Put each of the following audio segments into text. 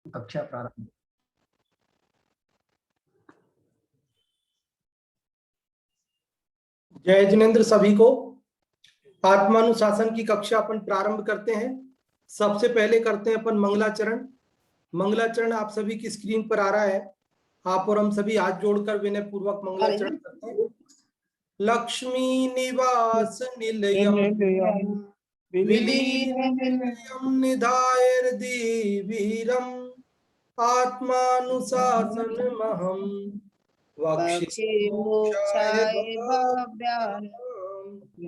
कक्षा प्रारंभ। जय जिनेन्द्र सभी को। आत्मानुशासन की कक्षा अपन प्रारंभ करते हैं। सबसे पहले करते हैं अपन मंगलाचरण। मंगलाचरण आप सभी की स्क्रीन पर आ रहा है। आप और हम सभी हाथ जोड़कर विनय पूर्वक मंगलाचरण करते हैं। लक्ष्मी निवास निलयम विलीनम निधाय दीवीरम आत्मानुशासन महम वक्षे मोक्षाय भव्यान के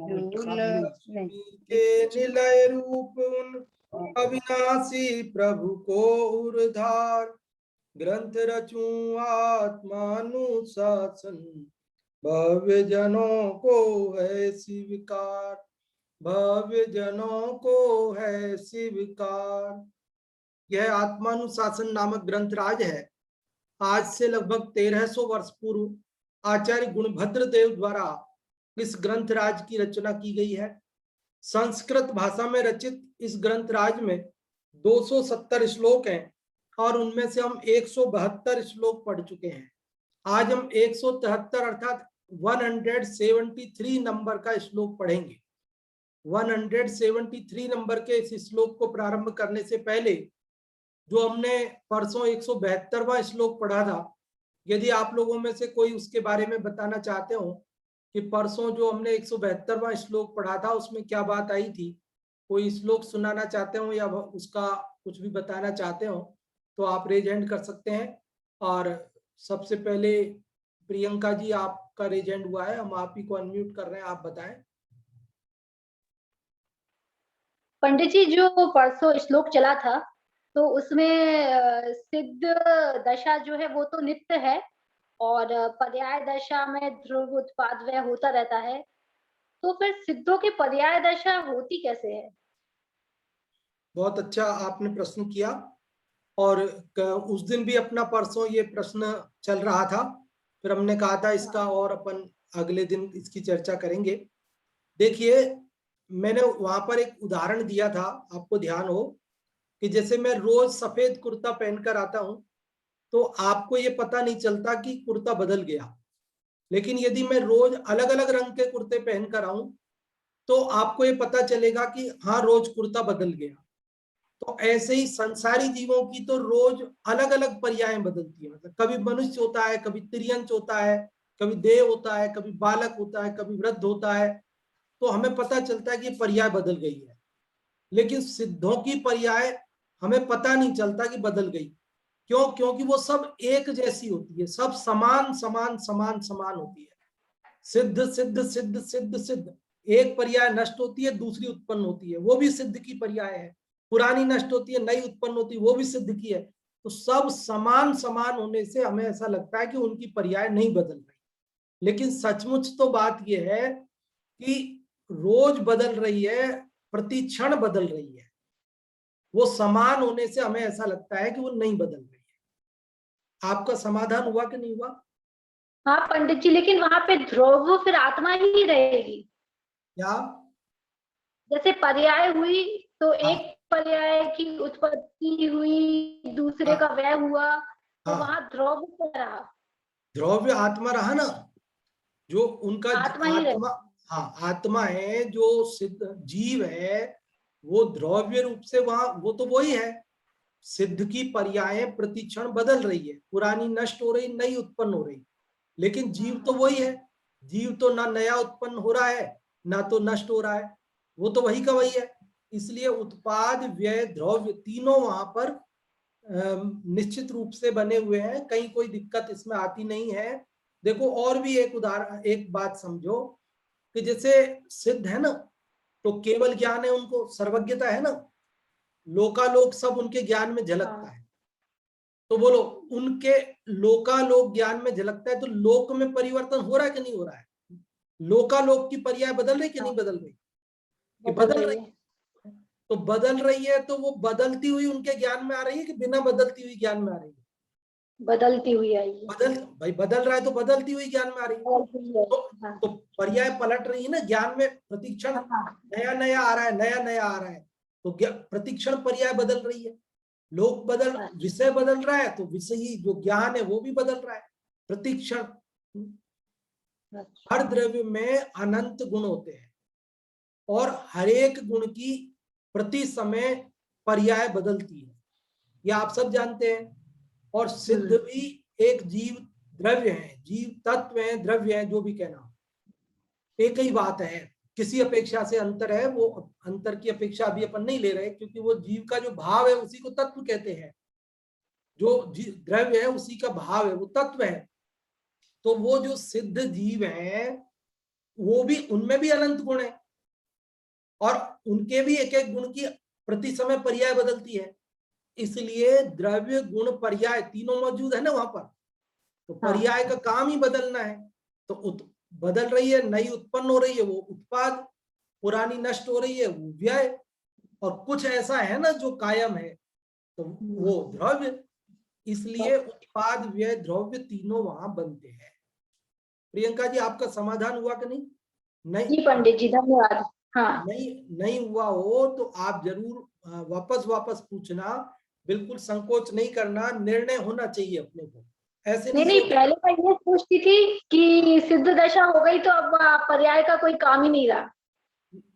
निलय रूप उन अविनाशी प्रभु को उर्धार ग्रंथ रचूं आत्मानुशासन भव्य जनों को है स्वीकार, भव्य जनों को है स्वीकार। यह आत्मानुशासन नामक ग्रंथराज है। आज से लगभग 1300 वर्ष पूर्व आचार्य गुणभद्र देव द्वारा इस ग्रंथराज की रचना की गई है। संस्कृत भाषा में रचित इस ग्रंथराज में 270 श्लोक हैं और उनमें से हम 172 श्लोक पढ़ चुके हैं। आज हम 173 अर्थात 173 नंबर का श्लोक पढ़ेंगे। 173 नंबर के इस श्लोक को प्रारंभ करने से पहले जो हमने परसों 172वां श्लोक पढ़ा था, यदि आप लोगों में से कोई उसके बारे में बताना चाहते हो कि परसों जो हमने 172वां श्लोक पढ़ा था उसमें क्या बात आई थी, कोई श्लोक सुनाना चाहते हो या उसका कुछ भी बताना चाहते हो तो आप रेज हैंड कर सकते हैं। और सबसे पहले प्रियंका जी आपका रेज हैंड हुआ है, हम आप ही को अनम्यूट कर रहे हैं, आप बताएं। पंडित जी, जो परसों श्लोक चला था तो उसमें सिद्ध दशा जो है वो तो नित्य है और पर्याय दशा में ध्रुव उत्पाद व्यय होता रहता है, तो फिर सिद्धों की पर्याय दशा होती कैसे है? बहुत अच्छा आपने प्रश्न किया और उस दिन भी अपना परसों ये प्रश्न चल रहा था, फिर हमने कहा था इसका और अपन अगले दिन इसकी चर्चा करेंगे। देखिए, मैंने वहां पर एक उदाहरण दिया था, आपको ध्यान हो कि जैसे मैं रोज सफेद कुर्ता पहनकर आता हूं तो आपको ये पता नहीं चलता कि कुर्ता बदल गया, लेकिन यदि मैं रोज अलग अलग रंग के कुर्ते पहनकर आऊं तो आपको ये पता चलेगा कि हाँ, रोज कुर्ता बदल गया। तो ऐसे ही संसारी जीवों की तो रोज अलग अलग पर्याय बदलती है। मतलब कभी मनुष्य होता है, कभी तिर्यंच होता है, कभी देव होता है, कभी बालक होता है, कभी वृद्ध होता है, तो हमें पता चलता है कि पर्याय बदल गई है। लेकिन सिद्धों की पर्याय हमें पता नहीं चलता कि बदल गई। क्यों? क्योंकि वो सब एक जैसी होती है, सब समान समान समान समान होती है। सिद्ध सिद्ध सिद्ध सिद्ध सिद्ध, एक पर्याय नष्ट होती है, दूसरी उत्पन्न होती है, वो भी सिद्ध की पर्याय है। पुरानी नष्ट होती है, नई उत्पन्न होती है, वो भी सिद्ध की है। तो सब समान समान होने से हमें ऐसा लगता है कि उनकी पर्याय नहीं बदल रही, लेकिन सचमुच तो बात यह है कि रोज बदल रही है, प्रति क्षण बदल रही है। वो समान होने से हमें ऐसा लगता है कि वो नहीं बदल रही है। आपका समाधान हुआ कि नहीं हुआ? हाँ पंडित जी, लेकिन वहां पे ध्रुव फिर आत्मा ही रहेगी क्या? जैसे पर्याय हुई तो हाँ, एक पर्याय की उत्पत्ति हुई, दूसरे का हाँ, व्यय हुआ, तो वहां हाँ, ध्रुव क्या रहा? द्रव्य आत्मा रहा ना, जो उनका आत्मा ही आत्मा। रही। हाँ, आत्मा है, जो सिद्ध जीव है वो द्रव्य रूप से वहां, वो तो वही है। सिद्ध की पर्यायें प्रतिक्षण बदल रही है, पुरानी नष्ट हो रही, नई उत्पन्न हो रही, लेकिन जीव तो वही है। जीव तो ना नया उत्पन्न हो रहा है ना तो नष्ट हो रहा है, वो तो वही का वही है। इसलिए उत्पाद व्यय द्रव्य तीनों वहां पर निश्चित रूप से बने हुए हैं, कहीं कोई दिक्कत इसमें आती नहीं है। देखो, और भी एक उदाहरण, एक बात समझो कि जैसे सिद्ध है ना, तो केवल ज्ञान है, उनको सर्वज्ञता है ना, लोकालोक सब उनके ज्ञान में झलकता है। तो बोलो, उनके लोकालोक ज्ञान में झलकता है तो लोक में परिवर्तन हो रहा है कि नहीं हो रहा है? लोकालोक की पर्याय बदल रही कि नहीं बदल रही? कि बदल रही है। तो बदल रही है तो वो बदलती हुई उनके ज्ञान में आ रही है कि बिना बदलती हुई ज्ञान में आ रही है? बदलती हुई आई है। भाई बदल रहा है तो बदलती हुई ज्ञान में आ रही है। तो पर्याय पलट रही है ना, ज्ञान में प्रतिक्षण नया नया आ रहा है, नया नया आ रहा है, तो प्रतिक्षण पर्याय बदल रही है। लोक विषय बदल रहा है तो विषयी जो ज्ञान है वो भी बदल रहा है प्रतिक्षण। हर द्रव्य में अनंत गुण होते हैं और हर एक गुण की प्रति समय पर्याय बदलती है, यह आप सब जानते हैं। और सिद्ध भी एक जीव द्रव्य है, जीव तत्व है, द्रव्य है, जो भी कहना, एक ही बात है। किसी अपेक्षा से अंतर है, वो अंतर की अपेक्षा अभी अपन नहीं ले रहे, क्योंकि वो जीव का जो भाव है उसी को तत्व कहते हैं। जो द्रव्य है उसी का भाव है, वो तत्व है। तो वो जो सिद्ध जीव है वो भी, उनमें भी अनंत गुण है और उनके भी एक एक गुण की प्रति समय पर्याय बदलती है। इसलिए द्रव्य गुण पर्याय तीनों मौजूद है ना वहां पर। तो पर्याय का काम ही बदलना है। तो बदल रही है, नई उत्पन्न हो रही है वो उत्पाद, पुरानी नष्ट हो रही है वो व्यय, और कुछ ऐसा है ना जो कायम है तो वो द्रव्य। इसलिए उत्पाद व्यय द्रव्य तीनों वहां बनते हैं। प्रियंका जी, आपका समाधान हुआ कि नहीं? नहीं जी पंडित जी, धन्यवाद। हाँ, नहीं हुआ हो तो आप जरूर वापस पूछना, बिल्कुल संकोच नहीं करना, निर्णय होना चाहिए अपने को, ऐसे नहीं नहीं सोच। पहले मैं ये सोचती थी कि सिद्ध दशा हो गई तो अब पर्याय का कोई काम ही नहीं रहा।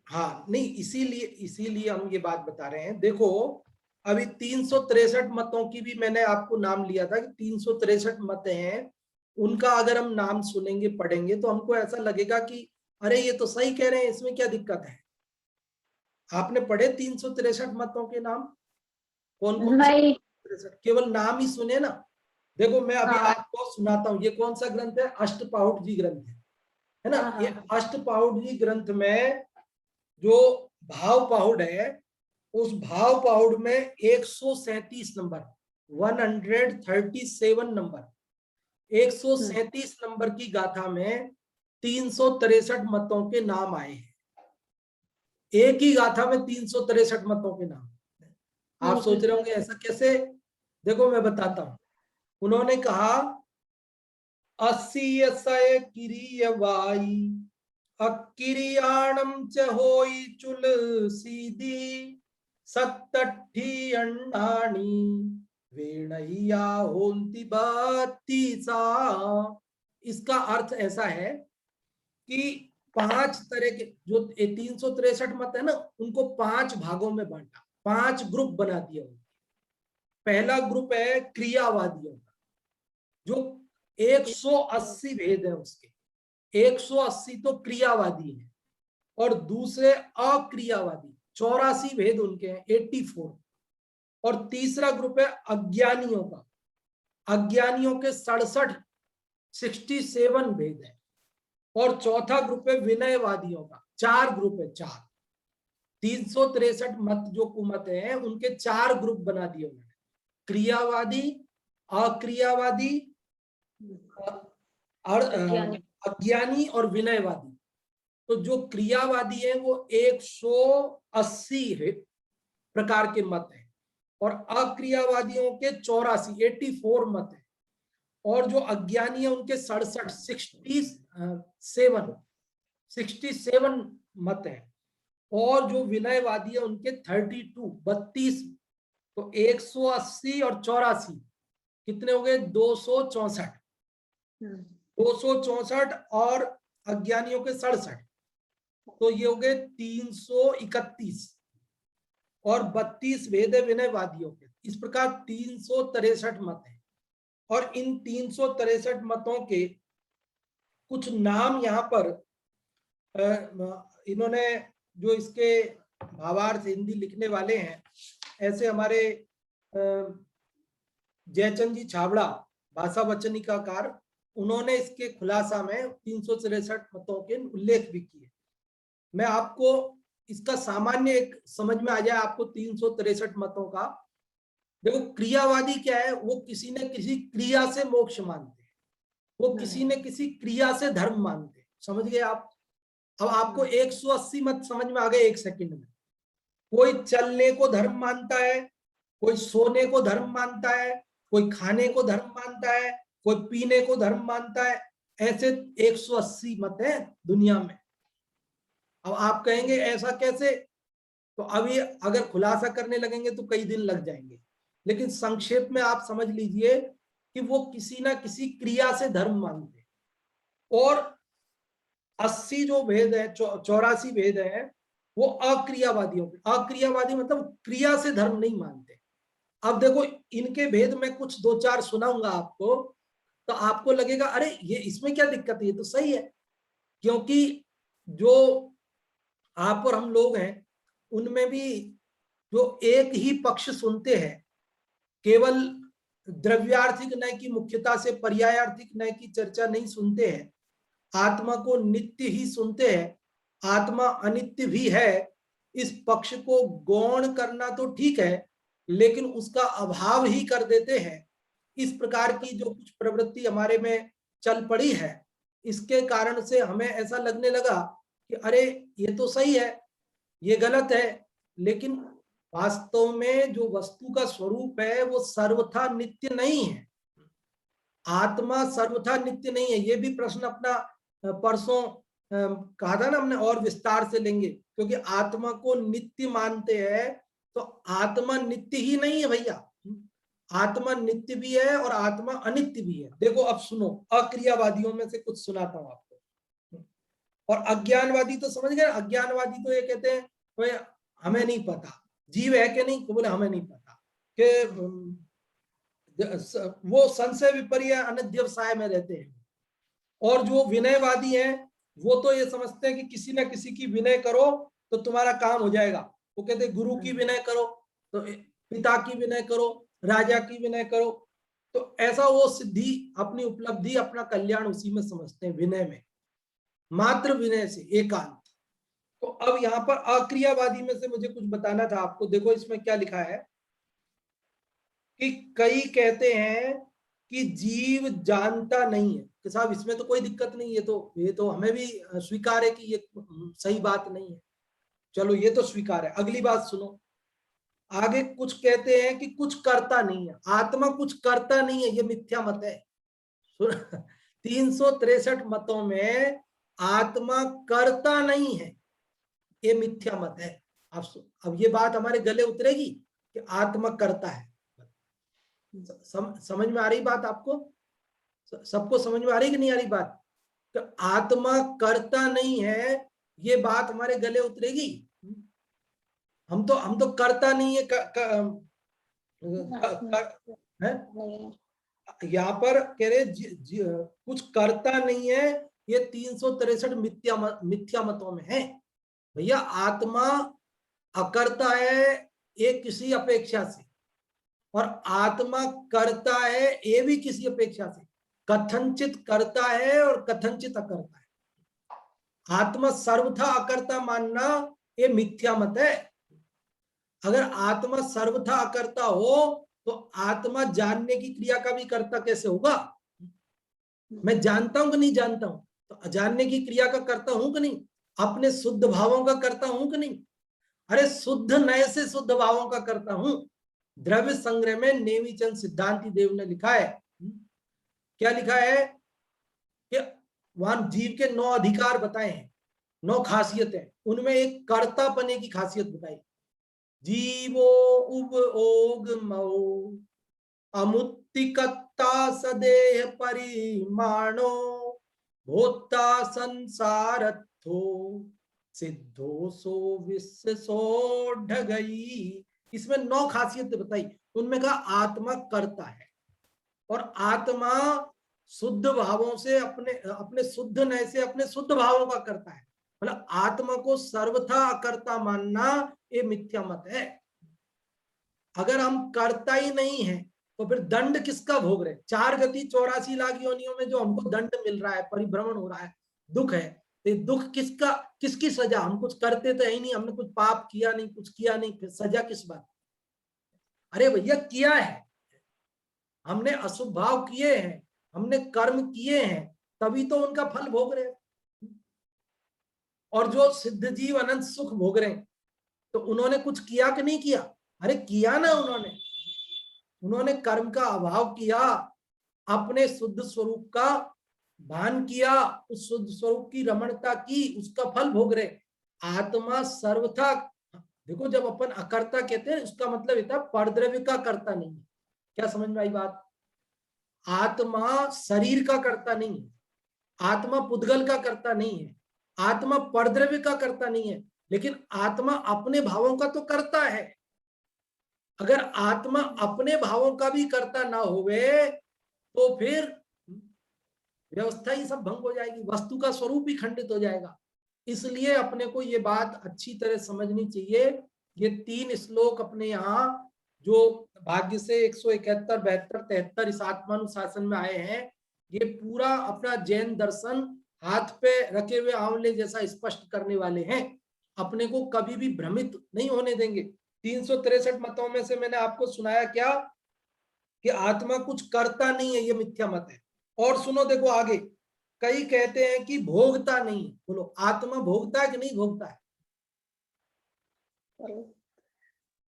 हाँ नहीं, इसीलिए हम ये बात बता रहे हैं। देखो अभी 363 मतों की भी मैंने आपको नाम लिया था कि 363 मत हैं। उनका अगर हम नाम सुनेंगे पढ़ेंगे तो हमको ऐसा लगेगा कि अरे ये तो सही कह रहे हैं, इसमें क्या दिक्कत है। आपने पढ़े 363 मतों के नाम? कौन कौन से? नहीं। 63 केवल नाम ही सुने ना। देखो मैं अभी हाँ आपको सुनाता हूँ, ये कौन सा ग्रंथ है? अष्टपाहुट जी ग्रंथ है ना। हाँ ये हाँ। अष्टपाहुट जी ग्रंथ में जो भाव पाहुड़ है, उस भाव पाहुड़ में 137 नंबर, 137 नंबर, 137 नंबर की गाथा में 363 मतों के नाम आए हैं। एक ही गाथा में 363 मतों के नाम। आप सोच रहे होंगे ऐसा कैसे? देखो मैं बताता हूं। उन्होंने कहा 80 सय किरीय वाई अकिरियाणम च होई चुल सीधी 87 अंडाणी वेणैया होंती बत्तीसा। इसका अर्थ ऐसा है कि 5 तरह के जो 363 मत है ना, उनको 5 भागों में बांटा, 5 ग्रुप बना दिया। पहला ग्रुप है क्रियावादियों का, जो 180 भेद है उसके, 180 तो क्रियावादी है। और दूसरे अक्रियावादी 84 भेद उनके हैं, 84। और तीसरा ग्रुप है अज्ञानियों का, अज्ञानियों के 67 भेद है। और चौथा ग्रुप है विनयवादियों का, 4 ग्रुप है, 4। 363 मत जो कुमत है उनके 4 ग्रुप बना दिए उन्होंने, क्रियावादी, अक्रियावादी, अज्ञानी और विनयवादी। तो जो क्रियावादी है वो 180 प्रकार के मत है और अक्रियावादियों के 84 मत है। और जो अज्ञानी है उनके 67 मत है। और जो विनयवादी है उनके 32 तो 180 और 84 कितने हो गए? 264। 264 और अज्ञानियों के 67, तो ये हो गए 331। और 32 भेद है विनयवादियों के। इस प्रकार 363 मत है। और इन 363 मतों के कुछ नाम यहाँ पर इन्होंने जो इसके भावार्थ हिंदी लिखने वाले हैं, ऐसे हमारे जयचंद जी छाबड़ा, भाषा वचनिकाकार, उन्होंने इसके खुलासा में 363 मतों के उल्लेख भी किए। मैं आपको इसका सामान्य एक समझ में आ जाए आपको 363 मतों का। देखो क्रियावादी क्या है? वो किसी न किसी क्रिया से मोक्ष मानते हैं, वो किसी न किसी क्रिया से धर्म मानते हैं। समझ गए आप? अब आपको 180 मत समझ में आ गए एक सेकंड में। कोई चलने को धर्म मानता है, कोई सोने को धर्म मानता है, कोई खाने को धर्म मानता है, कोई पीने को धर्म मानता है। ऐसे 180 मत है दुनिया में। अब आप कहेंगे ऐसा कैसे? तो अभी अगर खुलासा करने लगेंगे तो कई दिन लग जाएंगे, लेकिन संक्षेप में आप समझ लीजिए कि वो किसी ना किसी क्रिया से धर्म मानते हैं। और 80 जो भेद है, 84 भेद है, वो अक्रियावादियों के। अक्रियावादी मतलब क्रिया से धर्म नहीं मानते। अब देखो इनके भेद में कुछ 2-4 सुनाऊंगा आपको, तो आपको लगेगा अरे ये इसमें क्या दिक्कत है, ये तो सही है। क्योंकि जो आप और हम लोग हैं उनमें भी जो एक ही पक्ष सुनते हैं, केवल द्रव्यार्थिक न्याय की मुख्यता से पर्यायार्थिक न्याय की चर्चा नहीं सुनते हैं, आत्मा को नित्य ही सुनते हैं, आत्मा अनित्य भी है, इस पक्ष को गौण करना तो ठीक है लेकिन उसका अभाव ही कर देते हैं। इस प्रकार की जो कुछ प्रवृत्ति हमारे में चल पड़ी है, इसके कारण से हमें ऐसा लगने लगा कि अरे ये तो सही है, ये गलत है। लेकिन वास्तव में जो वस्तु का स्वरूप है वो सर्वथा नित्य नहीं है। आत्मा सर्वथा नित्य नहीं है। ये भी प्रश्न अपना परसों कहा था ना हमने, और विस्तार से लेंगे, क्योंकि आत्मा को नित्य मानते हैं तो आत्मा नित्य ही नहीं है भैया। आत्मा नित्य भी है और आत्मा अनित्य भी है। देखो अब सुनो, अक्रियावादियों में से कुछ सुनाता हूं आपको। और अज्ञानवादी तो समझ गए। अज्ञानवादी तो ये कहते हैं भाई हमें नहीं पता जीव है कि नहीं, तो बोले हमें नहीं पता कि वो संशय विपर्य अनध्यवसाय में रहते हैं। और जो विनयवादी हैं वो तो ये समझते हैं कि किसी ना किसी की विनय करो तो तुम्हारा काम हो जाएगा। वो कहते हैं गुरु की विनय करो, तो पिता की विनय करो, राजा की विनय करो, तो ऐसा वो सिद्धि, अपनी उपलब्धि, अपना कल्याण उसी में समझते हैं, विनय में, मात्र विनय से, एकांत। तो अब यहाँ पर अक्रियावादी में से मुझे कुछ बताना था आपको। देखो इसमें क्या लिखा है कि कई कहते हैं कि जीव जानता नहीं है। कि साहब इसमें तो कोई दिक्कत नहीं है, ये तो हमें भी स्वीकार है कि ये सही बात नहीं है। चलो ये तो स्वीकार है। अगली बात सुनो, आगे कुछ कहते हैं कि कुछ करता नहीं है, आत्मा कुछ करता नहीं है, ये मिथ्या मत है। 363 मतों में आत्मा करता नहीं है, ये मिथ्या मत है। अब ये बात हमारे गले उतरेगी कि आत्मा करता है। समझ में आ रही बात आपको? सबको समझ में आ रही कि नहीं आ रही बात? तो आत्मा करता नहीं है, ये बात हमारे गले उतरेगी। हम तो करता नहीं है, है? यहाँ पर कह रहे कुछ करता नहीं है, ये 363 मिथ्या मतों में है। भैया आत्मा अकर्ता है एक किसी अपेक्षा से, और आत्मा करता है ये भी किसी अपेक्षा से। कथनचित करता है और कथनचित अकर्ता है। आत्मा सर्वथा अकर्ता मानना ये मिथ्या मत है। अगर आत्मा सर्वथा अकर्ता हो तो आत्मा जानने की क्रिया का भी कर्ता कैसे होगा? मैं जानता हूं कि नहीं जानता हूं, तो अजानने की क्रिया का करता हूं कि नहीं, अपने शुद्ध भावों का करता हूं कि नहीं? अरे शुद्ध नए से शुद्ध भावों का करता हूं। द्रव्य संग्रह में नेमीचंद सिद्धांति देव ने लिखा है, क्या लिखा है कि वहां जीव के 9 अधिकार बताए हैं, 9 खासियतें, उनमें एक कर्ता पने की खासियत बताई। जीवो उब ओग मो अमुत्तिकत्ता सदेह परिमाणो भोक्ता संसारत्थो सिद्धो सो विश्व सो ढगई। इसमें 9 खासियतें बताई, उनमें कहा आत्मा करता है, और आत्मा शुद्ध भावों से अपने अपने शुद्ध नय से अपने शुद्ध भावों का करता है। मतलब आत्मा को सर्वथा अकर्ता मानना ये मिथ्या मत है। अगर हम करता ही नहीं है तो फिर दंड किसका भोग रहे? 4 गति 84 लाख योनियों में जो हमको दंड मिल रहा है, परिभ्रमण हो रहा है, दुख है, तो दुख किसका, किसकी सजा? हम कुछ करते तो है नहीं, हमने कुछ पाप किया नहीं, कुछ किया नहीं, फिर सजा किस बात? अरे भैया किया है, हमने अशुभ भाव किए हैं, हमने कर्म किए हैं, तभी तो उनका फल भोग रहे। और जो सिद्ध जीव अनंत सुख भोग रहे, तो उन्होंने कुछ किया कि नहीं किया? अरे किया ना, उन्होंने कर्म का अभाव किया, अपने शुद्ध स्वरूप का भान किया, उस शुद्ध स्वरूप की रमणता की, उसका फल भोग रहे। आत्मा सर्वथा देखो जब अपन अकर्ता कहते हैं उसका मतलब इतना परद्रव्य का कर्ता नहीं है। क्या समझ में आई बात? आत्मा शरीर का कर्ता नहीं है, आत्मा पुद्गल का कर्ता नहीं है, आत्मा परद्रव्य का कर्ता नहीं है, लेकिन आत्मा अपने भावों का तो करता है। अगर आत्मा अपने भावों का भी कर्ता ना होवे तो फिर व्यवस्था ही सब भंग हो जाएगी, वस्तु का स्वरूप ही खंडित हो जाएगा। इसलिए अपने को ये बात अच्छी तरह समझनी चाहिए। ये 3 श्लोक अपने यहाँ जो भाग्य से 171, 72, 73 इस आत्मानुशासन में आए हैं, ये पूरा अपना जैन दर्शन हाथ पे रखे हुए आंवले जैसा स्पष्ट करने वाले हैं। अपने को कभी भी भ्रमित नहीं होने देंगे। 363 मतों में से मैंने आपको सुनाया क्या कि आत्मा कुछ करता नहीं है, ये मिथ्या मत है। और सुनो देखो आगे, कई कहते हैं कि भोगता नहीं। बोलो आत्मा भोगता है कि नहीं भोगता है?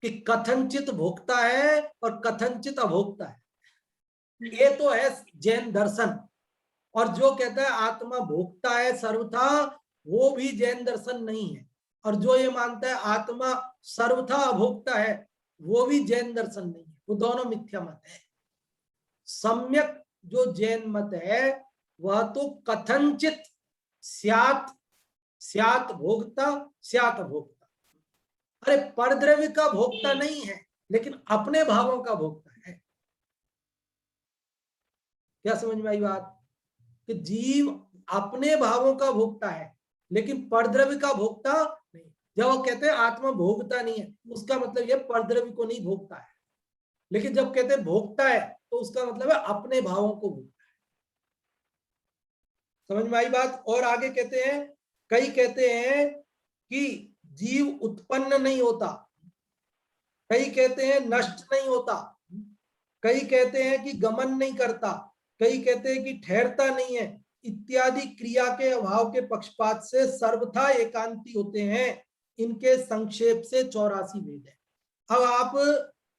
कि कथनचित भोगता है और कथनचित अभोगता है, ये तो है जैन दर्शन। और जो कहता है आत्मा भोगता है सर्वथा, वो भी जैन दर्शन नहीं है। और जो ये मानता है आत्मा सर्वथा अभोगता है, वो भी जैन दर्शन नहीं है। वो दोनों मिथ्या मत है। सम्यक जो जैन मत है वह तो कथनचित स्यात् स्यात् भोक्ता स्यात् भोक्ता। अरे परद्रव्य का भोक्ता नहीं है, लेकिन अपने भावों का भोक्ता है। क्या समझ में आई बात? कि जीव अपने भावों का भोक्ता है, लेकिन परद्रव्य का भोक्ता नहीं। जब वो कहते हैं आत्मा भोगता नहीं है, उसका मतलब यह परद्रव्य को नहीं भोगता है। लेकिन जब कहते हैं भोगता है, तो उसका मतलब है अपने भावों को भोगता है। समझ में आई बात? और आगे कहते हैं, कई कहते हैं कि जीव उत्पन्न नहीं होता, कई कहते हैं नष्ट नहीं होता, कई कहते हैं कि गमन नहीं करता, कई कहते हैं कि ठहरता नहीं है, इत्यादि क्रिया के अभाव के पक्षपात से सर्वथा एकांती होते हैं। इनके संक्षेप से 84 वेद है। अब आप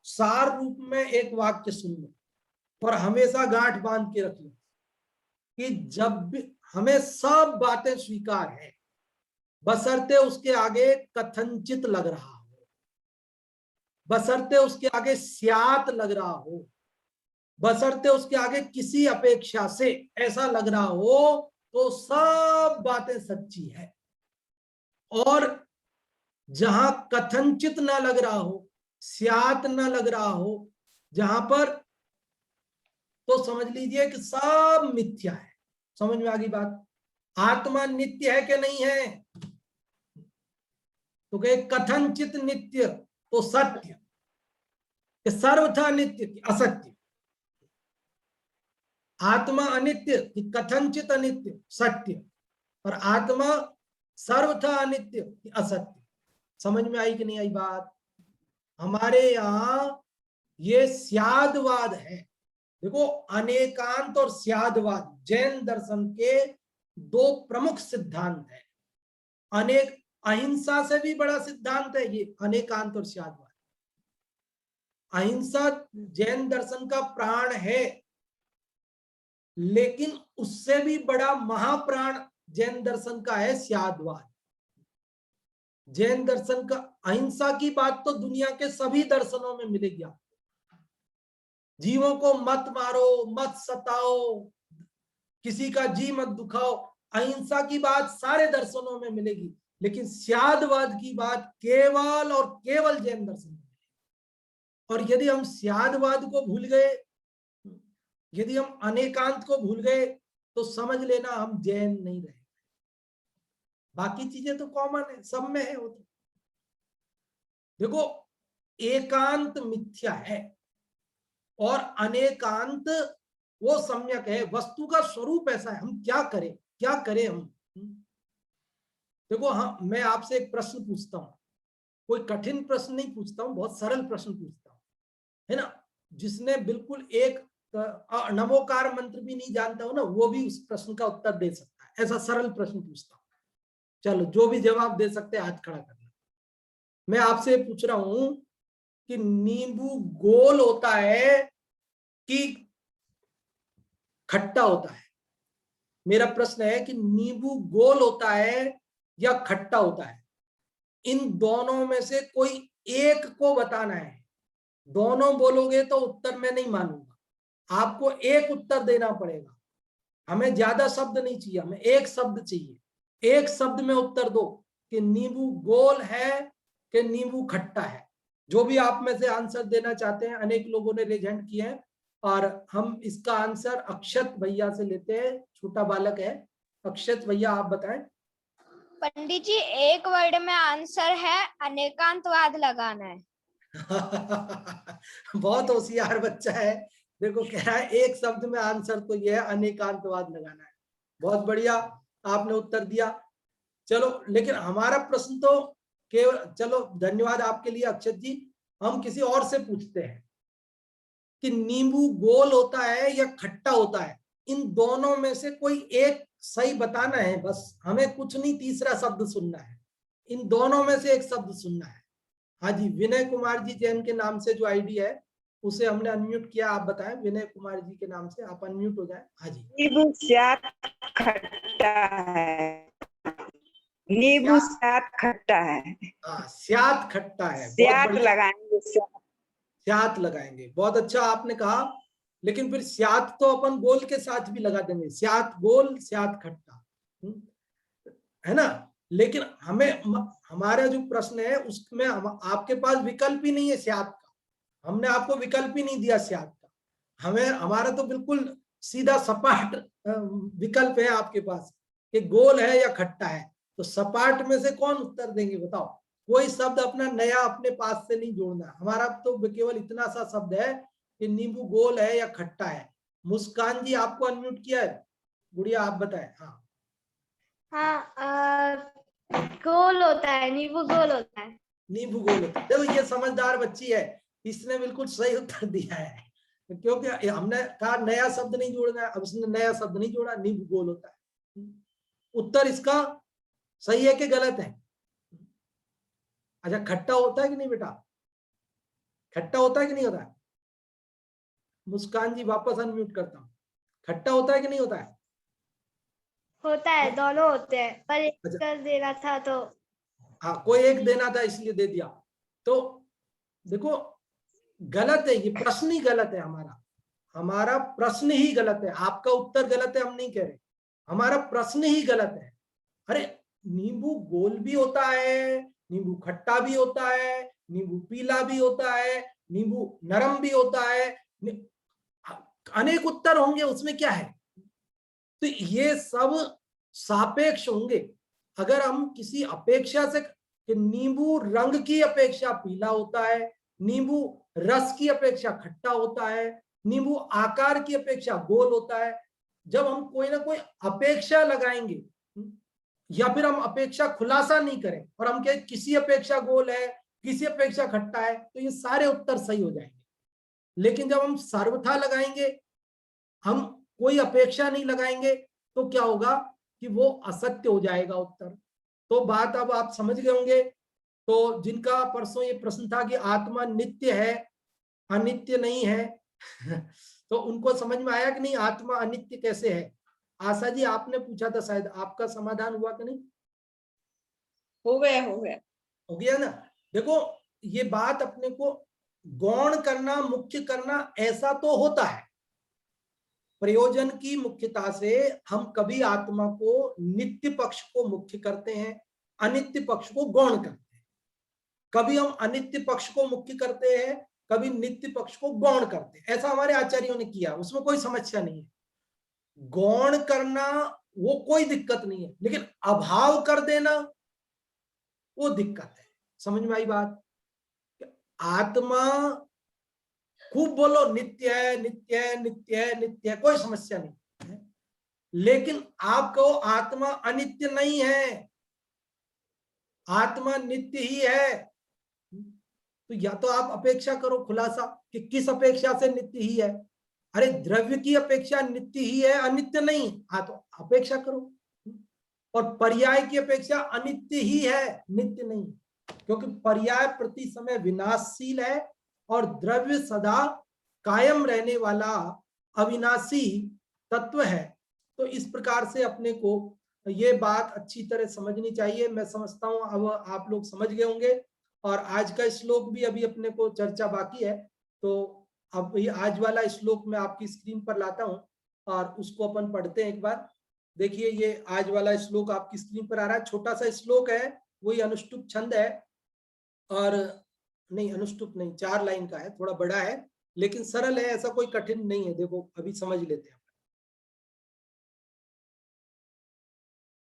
सार रूप में एक वाक्य सुन लो और हमेशा गांठ बांध के रख लो कि जब भी हमें सब बातें स्वीकार है, बशर्ते उसके आगे कथनचित लग रहा हो, बशर्ते उसके आगे स्यात लग रहा हो, बशर्ते उसके आगे किसी अपेक्षा से ऐसा लग रहा हो, तो सब बातें सच्ची है। और जहां कथनचित ना लग रहा हो, स्यात ना लग रहा हो, जहां पर, तो समझ लीजिए कि सब मिथ्या है। समझ में आ गई बात? आत्मा नित्य है कि नहीं है? तो कहे कथनचित नित्य तो सत्य, कि सर्वथा नित्य कि असत्य। आत्मा अनित्य कि कथनचित अनित्य सत्य, और आत्मा सर्वथा अनित्य कि असत्य। समझ में आई कि नहीं आई बात? हमारे यहां ये स्यादवाद है। देखो अनेकांत और स्यादवाद जैन दर्शन के 2 प्रमुख सिद्धांत है। अनेक अहिंसा से भी बड़ा सिद्धांत है ये अनेकांत और स्यादवाद। अहिंसा जैन दर्शन का प्राण है, लेकिन उससे भी बड़ा महाप्राण जैन दर्शन का है स्यादवाद। जैन दर्शन का अहिंसा की बात तो दुनिया के सभी दर्शनों में मिलेगी आपको। जीवों को मत मारो, मत सताओ, किसी का जी मत दुखाओ, अहिंसा की बात सारे दर्शनों में मिलेगी। लेकिन स्यादवाद की बात केवल और केवल जैन दर्शन में। और यदि हम स्यादवाद को भूल गए, यदि हम अनेकांत को भूल गए, तो समझ लेना हम जैन नहीं रहे। बाकी चीजें तो कॉमन है, सब में है वो तो। देखो एकांत मिथ्या है और अनेकांत वो सम्यक है। वस्तु का स्वरूप ऐसा है, हम क्या करें, क्या करें हम? देखो हाँ, मैं आपसे एक प्रश्न पूछता हूं, कोई कठिन प्रश्न नहीं पूछता हूं, बहुत सरल प्रश्न पूछता हूं, है ना? जिसने बिल्कुल एक नमोकार मंत्र भी नहीं जानता हो ना, वो भी उस प्रश्न का उत्तर दे सकता है। ऐसा सरल प्रश्न पूछता हूं। चलो जो भी जवाब दे सकते हाथ खड़ा करना। मैं आपसे पूछ रहा हूं कि नींबू गोल होता है कि खट्टा होता है? मेरा प्रश्न है कि नींबू गोल होता है या खट्टा होता है? इन दोनों में से कोई एक को बताना है। दोनों बोलोगे तो उत्तर मैं नहीं मानूंगा, आपको एक उत्तर देना पड़ेगा। हमें ज्यादा शब्द नहीं चाहिए, हमें एक शब्द चाहिए। एक शब्द में उत्तर दो कि नींबू गोल है कि नींबू खट्टा है। जो भी आप में से आंसर देना चाहते हैं, अनेक लोगों ने रेज हैंड किए हैं, और हम इसका आंसर अक्षत भैया से लेते हैं। छोटा बालक है अक्षत भैया, आप बताएं। पंडित जी, एक वर्ड में आंसर है अनेकांतवाद लगाना है। बहुत होशियार बच्चा है। देखो कह रहा है एक शब्द में आंसर तो यह है अनेकांतवाद लगाना है। बहुत बढ़िया आपने उत्तर दिया। चलो, लेकिन हमारा प्रश्न तो केवल, चलो धन्यवाद आपके लिए अक्षत जी। हम किसी और से पूछते हैं कि नींबू गोल होता है या खट्टा होता है। इन दोनों में से कोई एक सही बताना है, बस हमें कुछ नहीं तीसरा शब्द सुनना है। इन दोनों में से एक शब्द सुनना है। हाँ जी, विनय कुमार जी जैन के नाम से जो आईडी है उसे हमने अनम्यूट किया। आप बताएं, विनय कुमार जी के नाम से आप अनम्यूट हो जाएं। हाँ जी। नींबू स्वाद खट्टा है। नींबू स्वाद खट्टा है। हाँ, स्याद खट्टा है। बहुत स्वाद बढ़िया, लगाएंगे। स्याद लगाएंगे। बहुत अच्छा आपने कहा, लेकिन फिर स्याद तो अपन गोल के साथ भी लगा देंगे, स्याद गोल स्याद खट्टा, है ना। लेकिन हमें हमारा जो प्रश्न है उसमें आपके पास विकल्प ही नहीं है स्याद का। हमने आपको विकल्प ही नहीं दिया स्याद का। हमें हमारा तो बिल्कुल सीधा सपाट विकल्प है आपके पास कि गोल है या खट्टा है। तो सपाट में से कौन उत्तर देंगे बताओ। कोई शब्द अपना नया अपने पास से नहीं जोड़ना। हमारा तो केवल इतना सा शब्द है कि नींबू गोल है या खट्टा है। मुस्कान जी आपको अनम्यूट किया है, गुड़िया आप बताएं। हाँ हाँ, गोल होता है, नींबू गोल होता है। नींबू गोल होता है। देखो ये समझदार बच्ची है, इसने बिल्कुल सही उत्तर दिया है, क्योंकि हमने कहा नया शब्द नहीं जोड़ना है। अब उसने नया शब्द नहीं जोड़ा, नींबू गोल होता है। उत्तर इसका सही है कि गलत है? अच्छा, खट्टा होता है कि नहीं बेटा? खट्टा होता है कि नहीं होता है? मुस्कान जी वापस अनम्यूट करता हूँ। खट्टा होता है कि नहीं होता है? होता है, दोनों होते हैं, पर एक अच्छा, कर देना था तो। हाँ, कोई एक देना था इसलिए दे दिया। तो देखो गलत है, ये प्रश्न ही गलत है। हमारा प्रश्न ही गलत है। आपका उत्तर गलत है हम नहीं कह रहे, हमारा प्रश्न ही गलत है। अरे नींबू गोल भी होता है, नींबू खट्टा भी होता है, नींबू पीला भी होता है, नींबू नरम भी होता है, अनेक उत्तर होंगे, उसमें क्या है। तो ये सब सापेक्ष होंगे। अगर हम किसी अपेक्षा से कि नींबू रंग की अपेक्षा पीला होता है, नींबू रस की अपेक्षा खट्टा होता है, नींबू आकार की अपेक्षा गोल होता है, जब हम कोई ना कोई अपेक्षा लगाएंगे या फिर हम अपेक्षा खुलासा नहीं करें और हम कहें किसी अपेक्षा गोल है, किसी अपेक्षा खट्टा है, तो ये सारे उत्तर सही हो जाएंगे। लेकिन जब हम सर्वथा लगाएंगे, हम कोई अपेक्षा नहीं लगाएंगे, तो क्या होगा कि वो असत्य हो जाएगा उत्तर। तो बात अब आप समझ गए होंगे। तो जिनका परसों ये प्रश्न था कि आत्मा नित्य है अनित्य नहीं है तो उनको समझ में आया कि नहीं, आत्मा अनित्य कैसे है? आशा जी आपने पूछा था, शायद आपका समाधान हुआ कि नहीं? हो गया हो गया ना। देखो ये बात अपने को गौण करना, मुख्य करना, ऐसा तो होता है। प्रयोजन की मुख्यता से हम कभी आत्मा को नित्य पक्ष को मुख्य करते हैं, अनित्य पक्ष को गौण करते हैं। कभी हम अनित्य पक्ष को मुख्य करते हैं, कभी नित्य पक्ष को गौण करते हैं। ऐसा हमारे आचार्यों ने किया, उसमें कोई समस्या नहीं है। गौण करना वो कोई दिक्कत नहीं है, लेकिन अभाव कर देना वो दिक्कत है। समझ में आई बात? आत्मा खूब बोलो नित्य है नित्य है नित्य है नित्य है, कोई समस्या नहीं है। लेकिन आप कहो आत्मा अनित्य नहीं है, आत्मा नित्य ही है, तो या तो आप अपेक्षा करो खुलासा कि किस अपेक्षा से नित्य ही है। अरे द्रव्य की अपेक्षा नित्य ही है, अनित्य नहीं। हाँ, तो अपेक्षा करो। और पर्याय की अपेक्षा अनित्य ही है, नित्य नहीं, क्योंकि पर्याय प्रति समय विनाशशील है और द्रव्य सदा कायम रहने वाला अविनाशी तत्व है। तो इस प्रकार से अपने को ये बात अच्छी तरह समझनी चाहिए। मैं समझता हूँ अब आप लोग समझ गए होंगे। और आज का श्लोक भी अभी अपने को चर्चा बाकी है, तो अब ये आज वाला श्लोक मैं आपकी स्क्रीन पर लाता हूँ और उसको अपन पढ़ते हैं एक बार। देखिए ये आज वाला श्लोक आपकी स्क्रीन पर आ रहा है। छोटा सा श्लोक है, वही अनुष्टुप छंद है, और नहीं अनुष्टुप नहीं, 4 लाइन का है, थोड़ा बड़ा है लेकिन सरल है, ऐसा कोई कठिन नहीं है। देखो अभी समझ लेते हैं।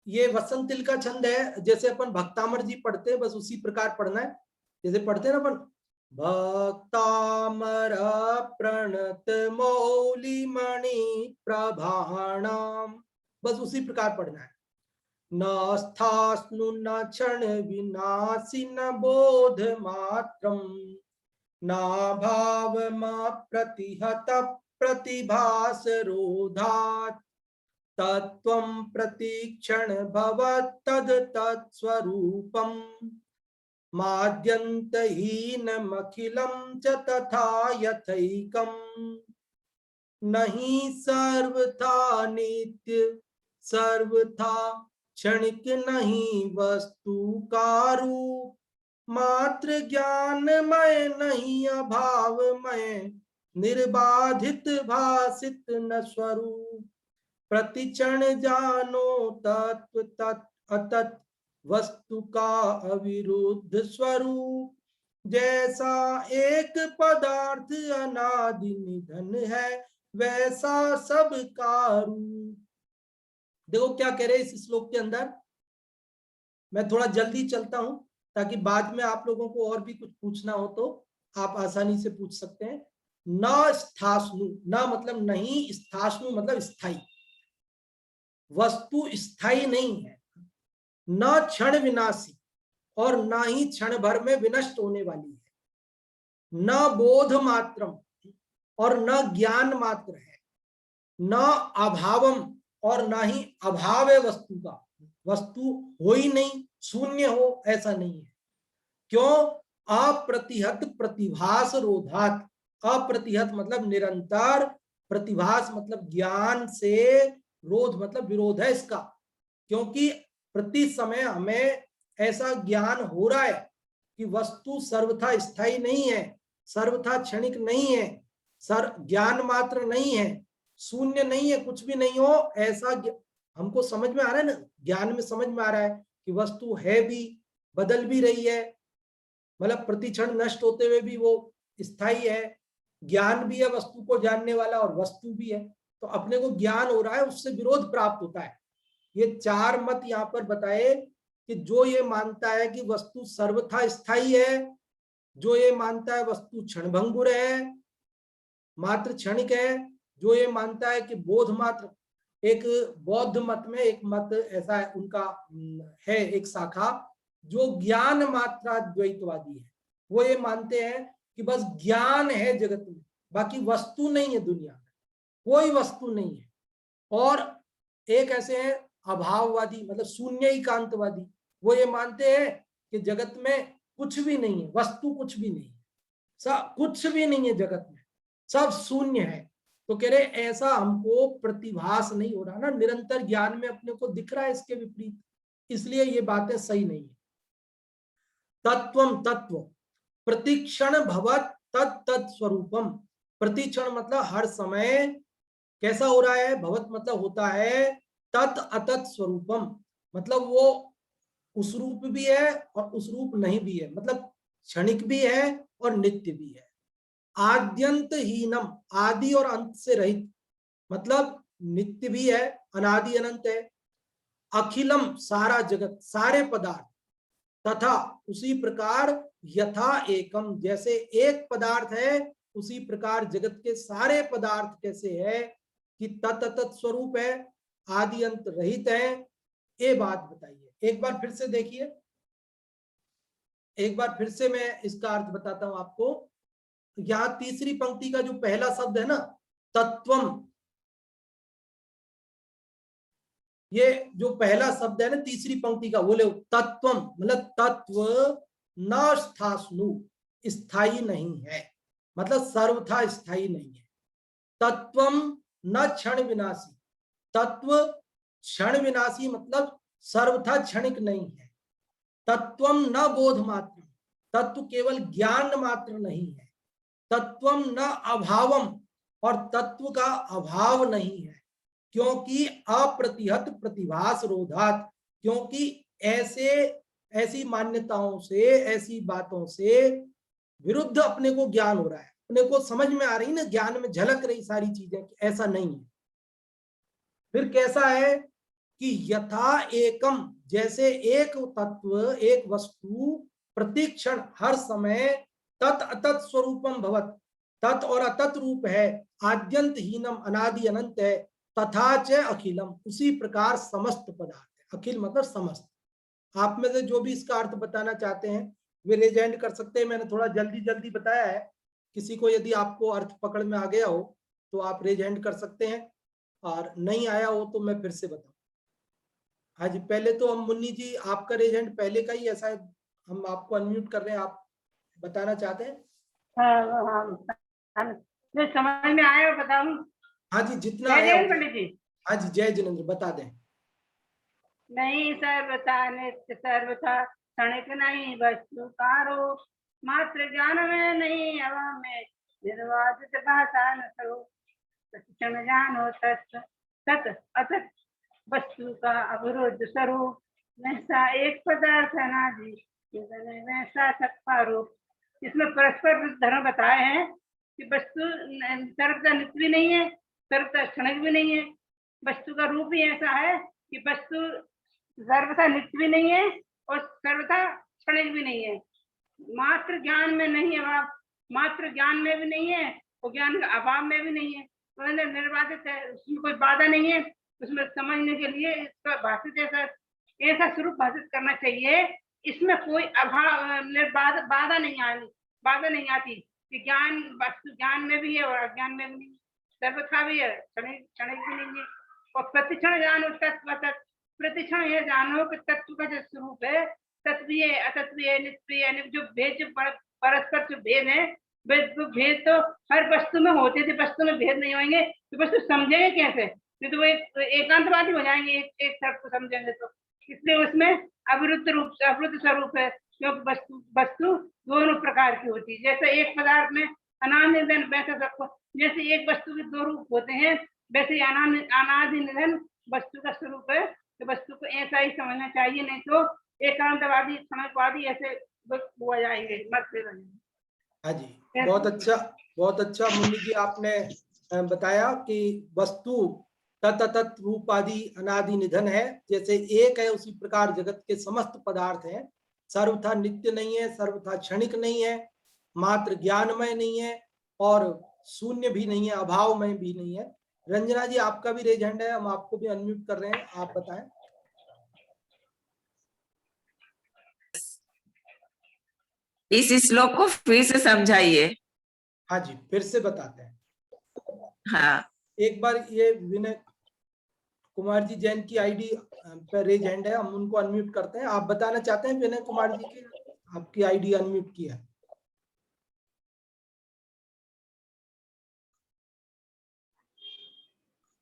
ये वसंतिल का छंद है, जैसे अपन भक्तामर जी पढ़ते हैं बस उसी प्रकार पढ़ना है। जैसे पढ़ते हैं ना अपन, भक्तामर प्रणत मौली मणि प्रभाणाम, बस उसी प्रकार पढ़ना है। न स्थास्नु न क्षण विनाशी न बोध मात्रम न भाव प्रतिहत प्रतिभास रोधात् तत्त्वं प्रतीक्षण भवत्तद तत्स्वरूपम् माद्यन्तहीनमखिलं च तथा यथैकम् नहि सर्वथा नित्य सर्वथा क्षणिक नहीं वस्तु कारू मात्र ज्ञानमय नहीं अभावमय निर्बाधित भासित न स्वरूप प्रतिक्षण जानो तत्व तत् अतत् वस्तु का अविरुद्ध स्वरूप जैसा एक पदार्थ अनादि निधन है वैसा सब का रूप। देखो क्या कह रहे हैं इस श्लोक के अंदर। मैं थोड़ा जल्दी चलता हूं ताकि बाद में आप लोगों को और भी कुछ पूछना हो तो आप आसानी से पूछ सकते हैं। न स्थास्नु, न मतलब नहीं, स्थास्नु मतलब स्थाई, वस्तु स्थाई नहीं है। न क्षण विनाशी, और न ही क्षण भर में विनष्ट होने वाली है। न बोध मात्रम, और न ज्ञान मात्र है। न अभावम, और न ही अभाव है वस्तु का, वस्तु हो ही नहीं, शून्य हो ऐसा नहीं है। क्यों? अप्रतिहत प्रतिभास रोधात, अप्रतिहत मतलब निरंतर, प्रतिभास मतलब ज्ञान से, रोध मतलब विरोध है इसका। क्योंकि प्रति समय हमें ऐसा ज्ञान हो रहा है कि वस्तु सर्वथा स्थायी नहीं है, सर्वथा क्षणिक नहीं है, ज्ञान मात्र नहीं है, शून्य नहीं है, कुछ भी नहीं हो ऐसा हमको समझ में आ रहा है ना। ज्ञान में समझ में आ रहा है कि वस्तु है भी, बदल भी रही है, मतलब प्रतिक्षण नष्ट होते हुए भी वो स्थायी है। ज्ञान भी है वस्तु को जानने वाला, और वस्तु भी है, तो अपने को ज्ञान हो रहा है, उससे विरोध प्राप्त होता है। ये 4 मत यहाँ पर बताए कि जो ये मानता है कि वस्तु सर्वथा स्थायी है, जो ये मानता है वस्तु क्षणभंगुर है, मात्र क्षणिक है, जो ये मानता है कि बोध मात्र, एक बौद्ध मत में एक मत ऐसा है उनका है, एक शाखा जो ज्ञान मात्रा द्वैतवादी है। वो ये मानते हैं कि बस ज्ञान है जगत में, बाकी वस्तु नहीं है, दुनिया में कोई वस्तु नहीं है। और एक ऐसे हैं अभाववादी, मतलब शून्य एकांतवादी, वो ये मानते हैं कि जगत में कुछ भी नहीं है, वस्तु कुछ भी नहीं है, सब कुछ भी नहीं है जगत में, सब शून्य है। तो कह रहे ऐसा हमको प्रतिभास नहीं हो रहा ना, निरंतर ज्ञान में अपने को दिख रहा है इसके विपरीत, इसलिए ये बातें सही नहीं है। तत्वम तत्व, प्रतिक्षण भवत तत् स्वरूपम, प्रतिक्षण मतलब हर समय कैसा हो रहा है, भवत मतलब होता है, तत् अतत् स्वरूपम मतलब वो उस रूप भी है और उस रूप नहीं भी है, मतलब क्षणिक भी है और नित्य भी है। आद्यंत हीनम, आदि और अंत से रहित, मतलब नित्य भी है, अनादि अनंत है। अखिलम सारा जगत, सारे पदार्थ, तथा उसी प्रकार यथा एकम, जैसे एक पदार्थ है उसी प्रकार जगत के सारे पदार्थ कैसे है कि तत् स्वरूप है, आदि अंत रहित है। ये बात बताइए, एक बार फिर से देखिए, एक बार फिर से मैं इसका अर्थ बताता हूं आपको। यहां तीसरी पंक्ति का जो पहला शब्द है ना, तत्वम, ये जो पहला शब्द है ना तीसरी पंक्ति का, बोले तत्वम मतलब तत्व, न स्थास्नु स्थायी नहीं है, मतलब सर्वथा स्थायी नहीं है। तत्वम न क्षण विनाशी, तत्व क्षण विनाशी मतलब सर्वथा क्षणिक नहीं है। तत्वम न बोध मात्र, तत्व केवल ज्ञान मात्र नहीं है। तत्वम न अभावम, और तत्व का अभाव नहीं है, क्योंकि अप्रतिहत प्रतिभास रोधात, क्योंकि ऐसी मान्यताओं से, ऐसी बातों से विरुद्ध अपने को ज्ञान हो रहा है, अपने को समझ में आ रही ना, ज्ञान में झलक रही सारी चीजें कि ऐसा नहीं है। फिर कैसा है कि यथा एकम, जैसे एक तत्व, एक वस्तु प्रतिक्षण हर समय तत् अतत् स्वरूपम भवत, तत् और अतत् रूप है, आद्यंत हीनम अनादि अनंत है, तथा च अखिलम, उसी प्रकार समस्त पदार्थ है। अखिल मतलब समस्त। आप में से जो भी इसका अर्थ बताना चाहते हैं वे रेज हैंड कर सकते हैं। मैंने थोड़ा जल्दी जल्दी बताया है, किसी को यदि आपको अर्थ पकड़ में आ गया हो तो आप रेज हैंड कर सकते हैं, और नहीं आया हो तो मैं फिर से बताऊं। हाँ जी, पहले तो हम मुन्नी जी आपका रेज हैंड पहले का ही ऐसा है, हम आपको अनम्यूट कर रहे हैं, आप बताना चाहते हैं? जो समझ में आया बताऊं? हाँ जी, जितना आया जय पंडित जी। हाँ जी, जय जिनेंद्र, बता दें। नहीं सर्वथा नित्य, सर्वथा क्षणिक नहीं वस्तु कारो, मात्र ज्ञान में नहीं अवा में निर्वाचित भाषा न स्वरूप, क्षण जानो तत् तत् अतत् वस्तु का अवरोध स्वरूप, वैसा एक पदार्थ अनादि वैसा सबका रूप। इसमें परस्पर धर्म बताए हैं कि वस्तु सर्वथा नित्य भी नहीं है, सर्वथा क्षणिक भी नहीं है। वस्तु का रूप ही ऐसा है कि वस्तु सर्वथा नित्य भी नहीं है और सर्वथा क्षणिक भी नहीं है। मात्र ज्ञान में नहीं है, मात्र ज्ञान में भी नहीं है और ज्ञान का अभाव में भी नहीं है, तो निर्वाचित है, उसमें कोई बाधा नहीं है। उसमें समझने के लिए इसका भाषित ऐसा स्वरूप भाषित करना चाहिए, इसमें कोई अभाव बाधा नहीं आती कि ज्ञान वस्तु ज्ञान में भी है और अज्ञान में भी नहीं, सर्वथा भी है, क्षणिक भी नहीं है। और प्रतिक्षण जानो तत्व, प्रतिक्षण ये जानो कि तत्व का जो स्वरूप है, तत्वीय अतत्वीय नित्य, जो भेद, जो परस्पर जो भेद है, भेद तो हर वस्तु में होते थे, वस्तु में भेद नहीं होंगे तो वस्तु समझेंगे कैसे? तो वो एकांतवादी हो जाएंगे एक शब्द को समझेंगे तो। इसलिए उसमें अवरुद्ध स्वरूप है, क्योंकि वस्तु दोनों प्रकार की होती है। जैसे एक पदार्थ में अनादि निधन, वैसे सबको, जैसे एक वस्तु के दो रूप होते हैं, वैसे अनादि निधन वस्तु का स्वरूप है। तो वस्तु को ऐसा ही समझना चाहिए, नहीं तो एकांतवादी क्षणिकवादी ऐसे हो जाएंगे, मत से बनेंगे। हाँ जी, बहुत अच्छा मुन्नी जी आपने बताया कि वस्तु तत् रूपादि अनादि निधन है, जैसे एक है उसी प्रकार जगत के समस्त पदार्थ हैं, सर्वथा नित्य नहीं है, सर्वथा क्षणिक नहीं है, मात्र ज्ञानमय नहीं है और शून्य भी नहीं है, अभावमय भी नहीं है। रंजना जी आपका भी रेज हैंड है, हम आपको भी अनम्यूट कर रहे हैं, आप बताएं। इस श्लोक को फिर से समझाइए। हाँ जी, फिर से बताते हैं। हाँ, एक बार ये विनय कुमार जी जैन की आईडी पर रेज हैंड है, हम उनको अनम्यूट करते हैं। आप बताना चाहते हैं विनय कुमार जी की, आपकी आईडी अनम्यूट किया है।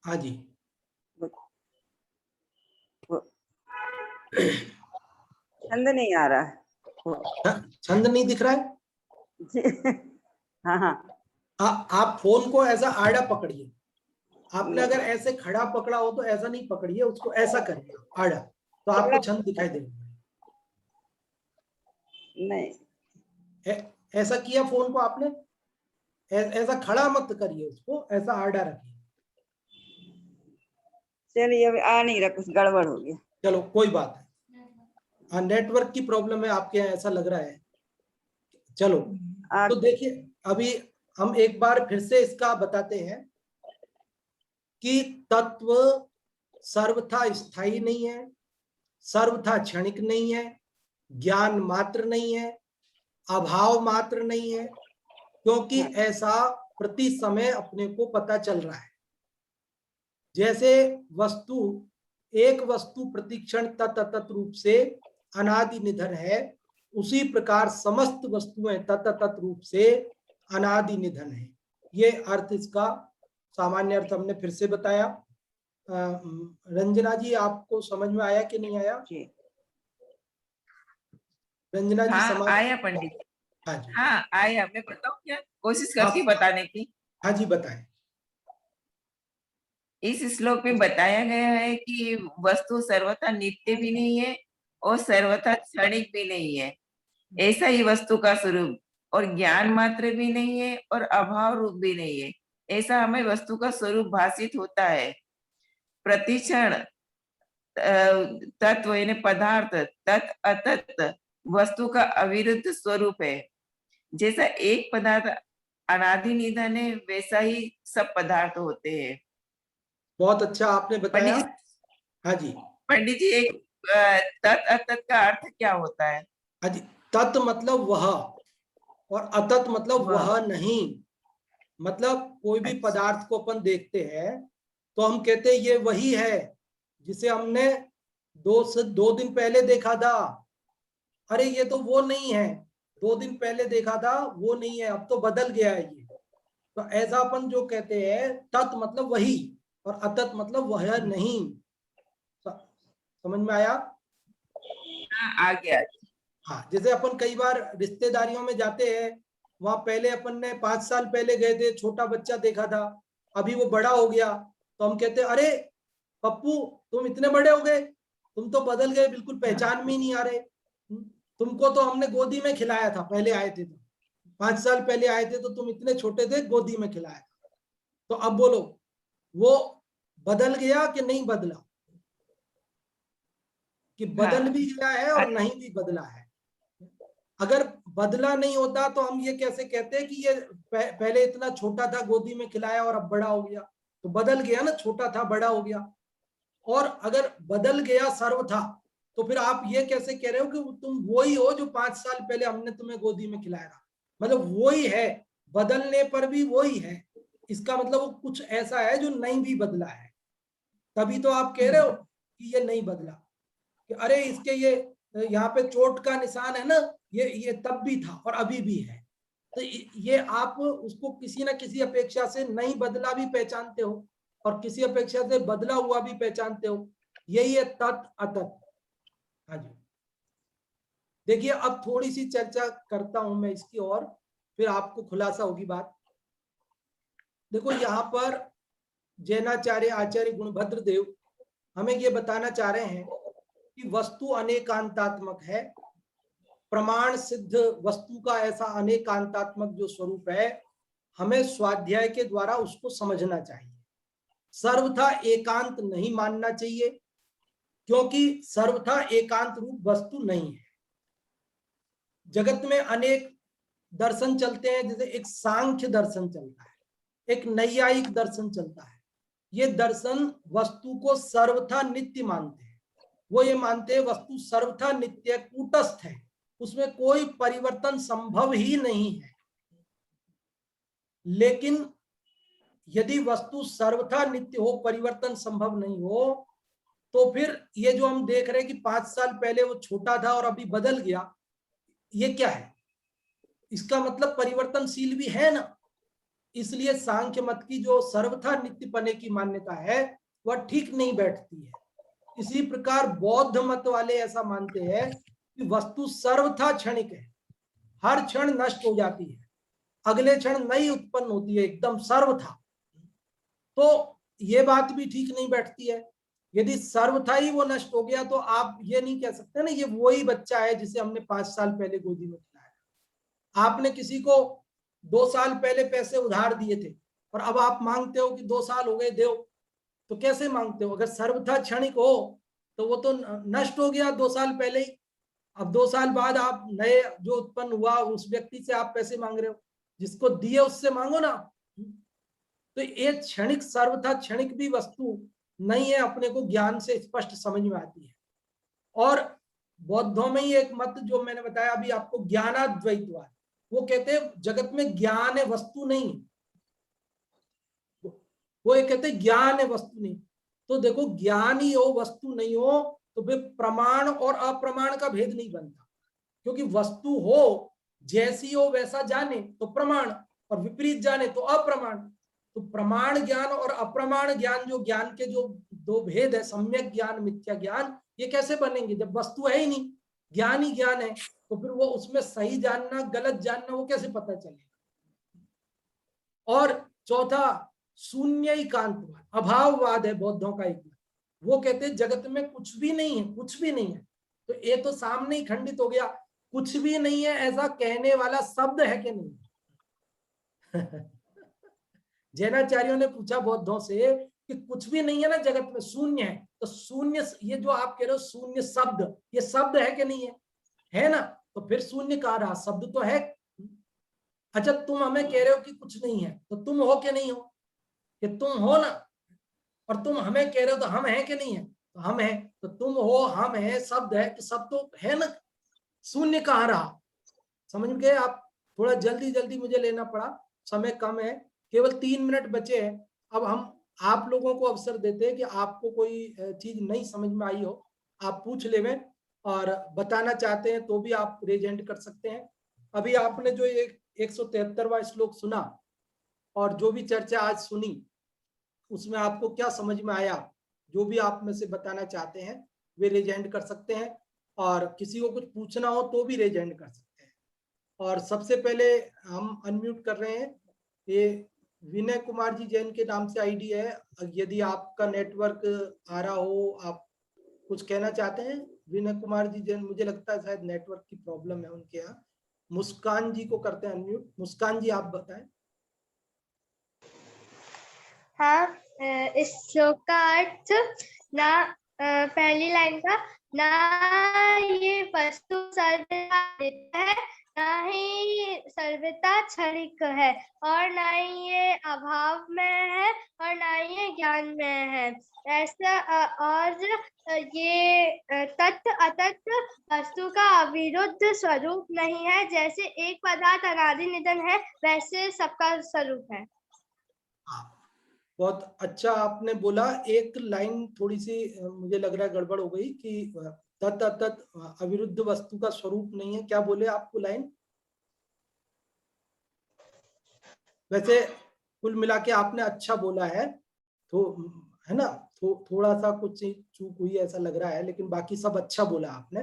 हाँ जी, छंद नहीं आ रहा है। छंद नहीं दिख रहा है? हाँ, आप फोन को ऐसा आड़ा पकड़िए। आपने अगर ऐसे खड़ा पकड़ा हो तो ऐसा नहीं पकड़िए, उसको ऐसा करिए आड़ा, तो आपको छंद दिखाई देगा। नहीं, ऐसा किया फोन को आपने, ऐसा खड़ा मत करिए, उसको ऐसा आड़ा रखिए। चलिए अभी आ नहीं रहा, कुछ गड़बड़ हो गया। चलो कोई बात है, हाँ नेटवर्क की प्रॉब्लम है आपके यहाँ, ऐसा लग रहा है। चलो तो देखिए, अभी हम एक बार फिर से इसका बताते हैं कि तत्व सर्वथा स्थायी नहीं है, सर्वथा क्षणिक नहीं है, ज्ञान मात्र नहीं है, अभाव मात्र नहीं है, क्योंकि ऐसा प्रति समय अपने को पता चल रहा है। जैसे एक वस्तु प्रतिक्षण तत् रूप से अनादि निधन है, उसी प्रकार समस्त वस्तुएं तत् रूप से अनादि निधन है। ये अर्थ, इसका सामान्य अर्थ हमने फिर से बताया। रंजना जी, आपको समझ में आया कि नहीं आया? जी रंजना जी हाँ समझ? आया पंडित जी, हाँ जी, हाँ आया। मैं बताऊँ क्या, कोशिश करती हूँ आप बताने की। हाँ जी बताएं। इस श्लोक में बताया गया है कि वस्तु सर्वथा नित्य भी नहीं है और सर्वथा क्षणिक भी नहीं है, ऐसा ही वस्तु का स्वरूप, और ज्ञान मात्र भी नहीं है और अभाव रूप भी नहीं है, ऐसा हमें वस्तु का स्वरूप भासित होता है। प्रतिक्षण तत्व यानी पदार्थ, तत् अतत् वस्तु का अविरुद्ध स्वरूप है। जैसा एक पदार्थ अनादि निधन है, वैसा ही सब पदार्थ होते हैं। बहुत अच्छा आपने बताया। पंडित हाँ जी, पंडित जी, एक तत् अतत् का अर्थ क्या होता है? हाँ जी। तत् मतलब वह, और अतत मतलब वह, वह नहीं। मतलब कोई भी अच्छा, पदार्थ को अपन देखते हैं तो हम कहते हैं ये वही है जिसे हमने 2 दिन पहले देखा था। अरे ये तो वो नहीं है, 2 दिन पहले देखा था वो नहीं है, अब तो बदल गया है ये। तो ऐसा अपन जो कहते हैं, तत् मतलब वही और अतत मतलब वह नहीं। समझ में आया? हाँ आ गया। हाँ, जैसे अपन कई बार रिश्तेदारियों में जाते हैं, वहां पहले अपन ने 5 साल पहले गए थे, छोटा बच्चा देखा था, अभी वो बड़ा हो गया, तो हम कहते हैं अरे पप्पू तुम इतने बड़े हो गए, तुम तो बदल गए, बिल्कुल पहचान में ही नहीं आ रहे। तुमको तो हमने गोदी में खिलाया था पहले आए थे, तो 5 साल पहले आए थे तो तुम इतने छोटे थे, गोदी में खिलाया था। तो अब बोलो वो बदल गया कि नहीं बदला? कि बदल हाँ भी गया है और नहीं भी बदला है। अगर बदला नहीं होता तो हम ये कैसे कहते कि ये पहले इतना छोटा था, गोदी में खिलाया और अब बड़ा हो गया? तो बदल गया ना, छोटा था बड़ा हो गया। और अगर बदल गया सर्व था, तो फिर आप ये कैसे कह रहे हो कि तुम वही हो जो 5 साल पहले हमने तुम्हें गोदी में खिलाया था? मतलब वही है, बदलने पर भी वही है। इसका मतलब वो कुछ ऐसा है जो नहीं भी बदला है, तभी तो आप कह रहे हो कि ये नहीं बदला। कि अरे इसके ये यहाँ पे चोट का निशान है ना, ये तब भी था और अभी भी है। तो ये आप उसको किसी ना किसी अपेक्षा से नहीं बदला भी पहचानते हो और किसी अपेक्षा से बदला हुआ भी पहचानते हो। यही है तत् अतत्। हाँ जी, देखिए अब थोड़ी सी चर्चा करता हूं मैं इसकी, और फिर आपको खुलासा होगी बात। देखो यहाँ पर जैनाचार्य आचार्य गुणभद्र देव हमें ये बताना चाह रहे हैं कि वस्तु अनेकांतात्मक है। प्रमाण सिद्ध वस्तु का ऐसा अनेकांतात्मक जो स्वरूप है, हमें स्वाध्याय के द्वारा उसको समझना चाहिए। सर्वथा एकांत नहीं मानना चाहिए, क्योंकि सर्वथा एकांत रूप वस्तु नहीं है। जगत में अनेक दर्शन चलते हैं, जैसे एक सांख्य दर्शन चलता है, एक नैयायिक दर्शन चलता है। ये दर्शन वस्तु को सर्वथा नित्य मानते हैं। वो ये मानते हैं वस्तु सर्वथा नित्य कूटस्थ है, उसमें कोई परिवर्तन संभव ही नहीं है। लेकिन यदि वस्तु सर्वथा नित्य हो, परिवर्तन संभव नहीं हो, तो फिर ये जो हम देख रहे हैं कि 5 साल पहले वो छोटा था और अभी बदल गया, ये क्या है? इसका मतलब परिवर्तनशील भी है ना। इसलिए सांख्य मत की जो सर्वथा नित्यपने की मान्यता है वह ठीक नहीं बैठती है। इसी प्रकार बौद्ध मत वाले ऐसा मानते हैं कि वस्तु सर्वथा क्षणिक है, हर क्षण नष्ट हो जाती है, अगले क्षण नई उत्पन्न होती है, एकदम सर्वथा। तो ये बात भी ठीक नहीं बैठती है। यदि सर्वथा ही वो नष्ट हो गया तो आप ये नहीं कह सकते ना ये वही बच्चा है जिसे हमने 5 साल पहले गोदी में खिलाया। आपने किसी को 2 साल पहले पैसे उधार दिए थे और अब आप मांगते हो कि 2 साल हो गए दो, तो कैसे मांगते हो? अगर सर्वथा क्षणिक हो तो वो तो नष्ट हो गया 2 साल पहले ही। अब 2 साल बाद आप नए जो उत्पन्न हुआ उस व्यक्ति से आप पैसे मांग रहे हो, जिसको दिए उससे मांगो ना। तो एक क्षणिक, सर्वथा क्षणिक भी वस्तु नहीं है, अपने को ज्ञान से स्पष्ट समझ में आती है। और बौद्धों में ही एक मत जो मैंने बताया अभी आपको, ज्ञानाद्वैतवाद, वो कहते हैं जगत में ज्ञान है वस्तु नहीं। वो ये कहते हैं ज्ञान है वस्तु नहीं। तो देखो ज्ञान ही हो वस्तु नहीं हो तो फिर प्रमाण और अप्रमाण का भेद नहीं बनता, क्योंकि वस्तु हो जैसी हो वैसा जाने तो प्रमाण, और विपरीत जाने तो अप्रमाण। तो प्रमाण ज्ञान और अप्रमाण ज्ञान, जो ज्ञान के जो दो भेद है, सम्यक ज्ञान मिथ्या ज्ञान, ये कैसे बनेंगे जब वस्तु है ही नहीं, ज्ञान ही ज्ञान है, तो फिर वो उसमें सही जानना गलत जानना वो कैसे पता चलेगा। और चौथा शून्य एकांतवाद, अभाववाद है बौद्धों का एक, वो कहते हैं जगत में कुछ भी नहीं है, कुछ भी नहीं है। तो ये तो सामने ही खंडित हो गया, कुछ भी नहीं है ऐसा कहने वाला शब्द है कि नहीं। जैनाचार्यों ने पूछा बौद्धों से कि कुछ भी नहीं है ना जगत में, शून्य है, तो शून्य, ये जो आप कह रहे हो शून्य शब्द, ये शब्द है कि नहीं है, है ना, तो फिर शून्य कहाँ रहा, शब्द तो है। अच्छा तुम हमें कह रहे हो कि कुछ नहीं है, तो तुम हो कि नहीं हो, कि तुम हो ना, और तुम हमें कह रहे हो तो हम हैं कि नहीं है, तो हम हैं, तो तुम हो हम है शब्द है, कि सब तो है ना, शून्य कहाँ रहा। समझ गए आप। थोड़ा जल्दी जल्दी मुझे लेना पड़ा, समय कम है, केवल 3 मिनट बचे हैं। अब हम आप लोगों को अवसर देते हैं कि आपको कोई चीज नहीं समझ में आई हो, आप पूछ लेवें, और बताना चाहते हैं तो भी आप रेजेंट कर सकते हैं। अभी आपने जो 173वां श्लोक सुना और जो भी चर्चा आज सुनी, उसमें आपको क्या समझ में आया, जो भी आप में से बताना चाहते हैं वे रेजेंट कर सकते हैं, और किसी को कुछ पूछना हो तो भी रेजेंट कर सकते हैं। और सबसे पहले हम अनम्यूट कर रहे हैं, ये विनय कुमार जी जैन के नाम से आईडी है। यदि आपका नेटवर्क आ रहा हो, आप कुछ कहना चाहते हैं विनय कुमार जी जैन, मुझे लगता है शायद नेटवर्क की प्रॉब्लम है उनके यहाँ। मुस्कान जी को करते हैं अनम्यूट। मुस्कान जी आप बताएं। हाँ, इस श्लोक का अर्थ ना, पहली लाइन का, ना ये वस्तु सर्वथा नित्य है, ना ही सर्वथा क्षणिक है, और ना ही ये अभाव में है, और ना ही ये ज्ञान में है। ऐसा और ये तत् अतत् वस्तु का अविरुद्ध स्वरूप नहीं है। जैसे एक पदार्थ अनादि निधन है, वैसे सबका स्वरूप है। बहुत अच्छा आपने बोला। एक लाइन थोड़ी सी मुझे लग रहा है गड़बड़ हो गई कि तत् अतत् अविरुद्ध वस्तु का स्वरूप नहीं है, क्या बोले आपको लाइन? वैसे कुल मिला के आपने अच्छा बोला है, तो है ना, थोड़ा सा कुछ चूक हुई ऐसा लग रहा है, लेकिन बाकी सब अच्छा बोला आपने।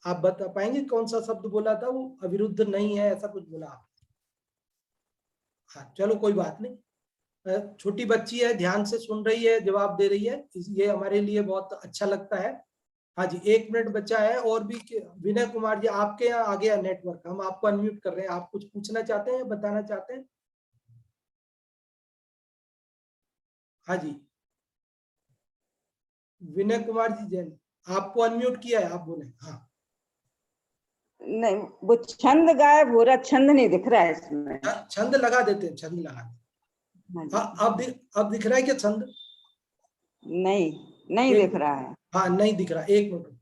आप बता पाएंगे कौन सा शब्द बोला था वो, अविरुद्ध नहीं है ऐसा कुछ बोला आपने? हाँ चलो कोई बात नहीं, छोटी बच्ची है, ध्यान से सुन रही है, जवाब दे रही है, ये हमारे लिए बहुत अच्छा लगता है। हाँ जी 1 मिनट बचा है, और भी विनय कुमार जी आपके यहाँ आ गया नेटवर्क, हम आपको अनम्यूट कर रहे हैं, आप कुछ पूछना चाहते हैं, बताना चाहते हैं? हाँ जी विनय कुमार जी जैन, आपको अनम्यूट किया है, आप बोले। हाँ नहीं, वो छंद गायब हो रहा, छंद नहीं दिख रहा है इसमें। छंद लगा देते हैं, छंद लगा देते हैं। हाँ अब दिख रहा है क्या छंद? नहीं दिख रहा है। हाँ नहीं दिख रहा, 1 मिनट,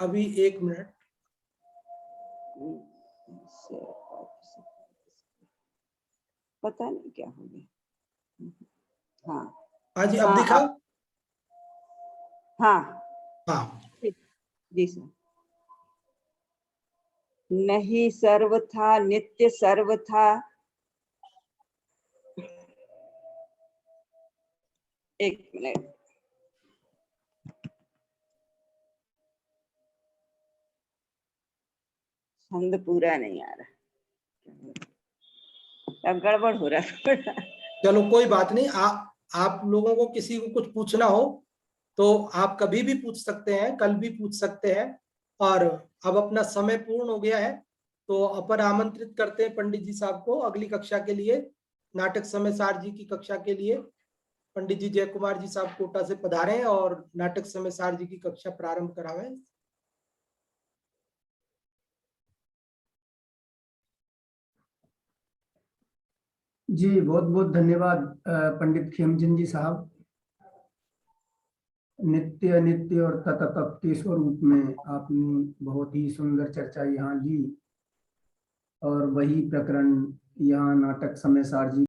अभी 1 मिनट। पता नहीं क्या हो गया। हाँ हाँ जी अब दिखा। हाँ जी सर। नहीं सर्वथा नित्य सर्वथा, एक मिनट, छंद पूरा नहीं आ रहा, अब गड़बड़ हो रहा है। चलो कोई बात नहीं, आप लोगों को किसी को कुछ पूछना हो तो आप कभी भी पूछ सकते हैं, कल भी पूछ सकते हैं। और अब अपना समय पूर्ण हो गया है, तो अपन आमंत्रित करते हैं पंडित जी साहब को अगली कक्षा के लिए, नाटक समय सार जी की कक्षा के लिए। पंडित जी जय कुमार जी साहब कोटा से पधारें और नाटक समय सार जी की कक्षा प्रारंभ करावें। जी बहुत बहुत धन्यवाद पंडित खेमचंद जी साहब। नित्य अनित्य और तत् के स्वरूप में आपने बहुत ही सुंदर चर्चा यहाँ ली, और वही प्रकरण यहाँ नाटक समय सार जी